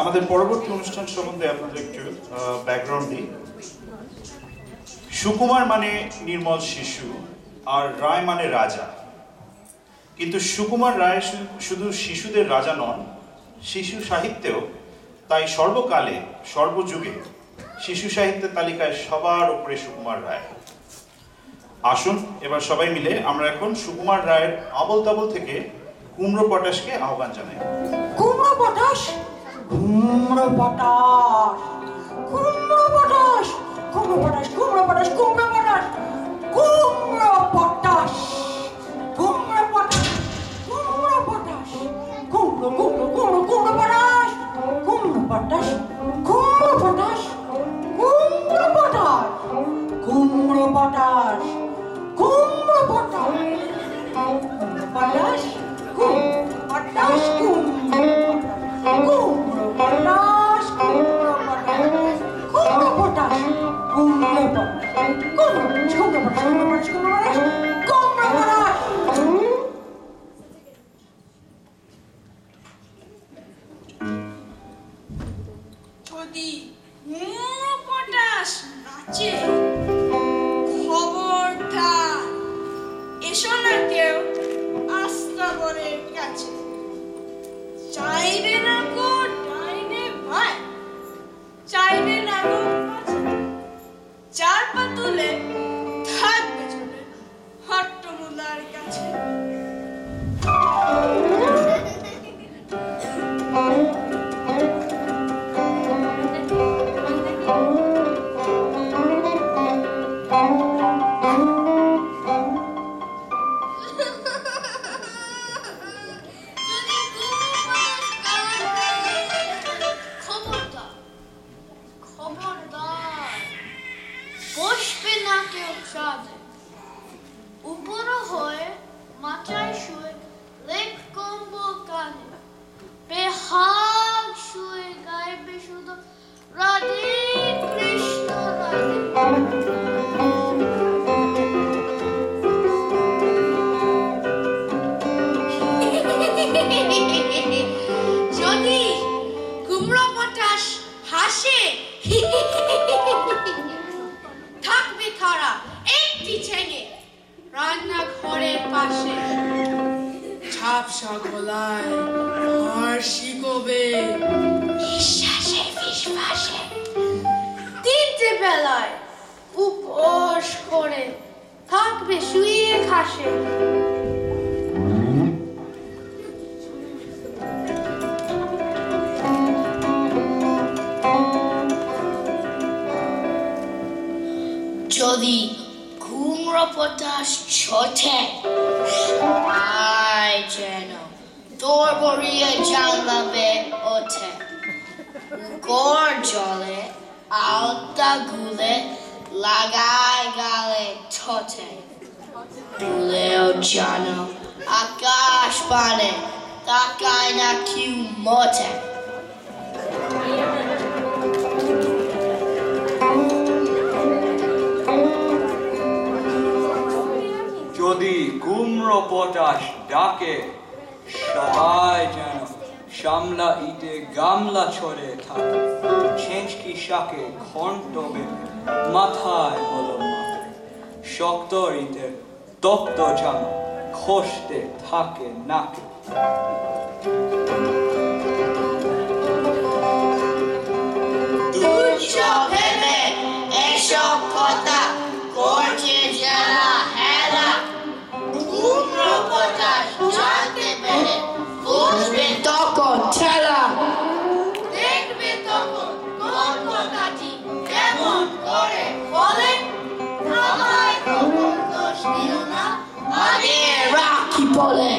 আমাদের পরবর্তী অনুষ্ঠান সম্বন্ধে আপনাদের একটু ব্যাকগ্রাউন্ড দিই। সুকুমার মানে নির্মল শিশু, আর রায় মানে রাজা। কিন্তু সুকুমার রায় শুধু শিশুদের রাজা নন, শিশু সাহিত্যেও তাই। সর্বকালে সর্বযুগে শিশু সাহিত্যের তালিকায় সবার উপরে সুকুমার রায়। আসুন এবার সবাই মিলে আমরা এখন সুকুমার রায়ের আবল তাবল থেকে কুমড়ো পটাশকে আহ্বান জানাই। কুমড়ো পটাশ, কুমড়ো পটাশ, কুমড়ো পটাশ, কুমড়ো পটাশ, কুমড়ো পটাশ, কুমড়ো পটাশ, কুমড়ো পটাশ, কুমড়ো পটাশ, কুমড়ো পটাশ, কুমড়ো কুমড়ো কুমড়ো কুমড়ো পটাশ, কুমড়ো পটাশ, কুমড়ো পটাশ, কুমড়ো পটাশ, কুমড়ো পটাশ, কুমড়ো পটাশ, পটাশ, পটাশ, কুমড়ো পটাশ, কুমড়ো পটাশ, কুমড়ো পটাশ, কুমড়ো পটাশ, কুমড়ো পটাশ, কুমড়ো পটাশ, কুমড়ো পটাশ, কুমড়ো পটাশ। যদি কুমড়ো পটাশ নাচে, খবরদার এসো না কেউ আস্তাবরের কাছে। চাইবে না গো ডাইনে ভাই, চাইবে না গো কাছে। চার পা তুলে থাকবে চলে হট্টমূলার কাছে। বসবে না কেউ সাজে, উপর হয়ে মাচায় শুয়ে লেক কম্বল কানে, বেহাগ শুয়ে গাইবে শুধু রাধে কৃষ্ণ রাধে। যদি কুমড়ো পটাশ হাসে, থাকবে খাড়া একটি ঠেঙে রান্নাঘরের পাশে। ঝাপসা গলায় হাসি কবে, নিঃশ্বাসে ফিসফাসে। তিনটে বেলায় উপোস করে থাকবে শুয়ে খাসে। যদি কুমড়ো পটাশ ছোটে, আয় যেন তোর বড়িয়ে জানলাবে ওঠে। গড় জলে আলতা গুলে লাগায় গালে ঠোঁটে। ভুলেও জানো আকাশ পানে তাকায় না কেউ মোটে। যদি কুমড়ো পটাশ ডাকে, সবাই যেন সামলা ইটে গামলা ছড়ে থাকে। ছেঁচকি শাকে ঘন্ট বেঁধে মাথায় মলম মাখে। শক্ত ইটের তপ্ত জামা খসতে থাকে নাকে। তুচ্ছ ভেবে এসব কথা করছে যারা হেলা, কুমড়ো পটাশ জানতে পেরে বুঝবে তখন ঠেলা। দেখবে তখন কোন কথাটি কেমন করে বলে, আমায় তখন দোষ দিও না, আগে রাখি বলে।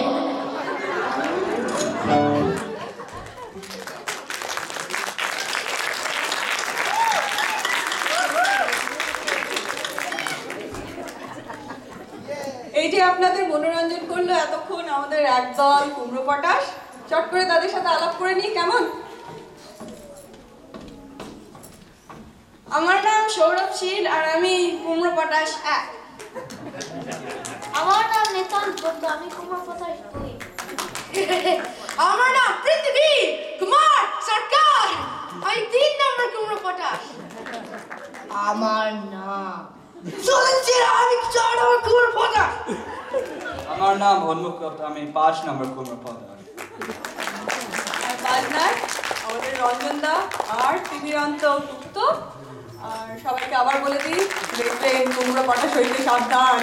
এইটি আপনাদের মনোরঞ্জন করলো এতক্ষণ আমাদের একদল কুমড়ো পটাশ। চট করে তাদের সাথে আলাপ করে নিই, কেমন? আমার নাম সৌরভ শীল আর আমি কুমড়ো পটাশ 1। আমার নাম নেতান বন্ধু, আমি কুমড়ো পটাশ 2। আমার নাম পৃথিবী কুমার সরকার। আমার নাম শুনেছি আমি 4 নম্বর কুমড়ো পটাশ। আমার নাম উন্মুখ গুপ্তা, আমি 5 নম্বর কুমড়ো পটাশ। আর পার্টনার আমাদের রঞ্জনদা আর টিভিরান্ত গুপ্ত। আর সবাইকে আবার বলে দিই, দেখবেন কুমড়ো পটাশ হইতে সাবধান।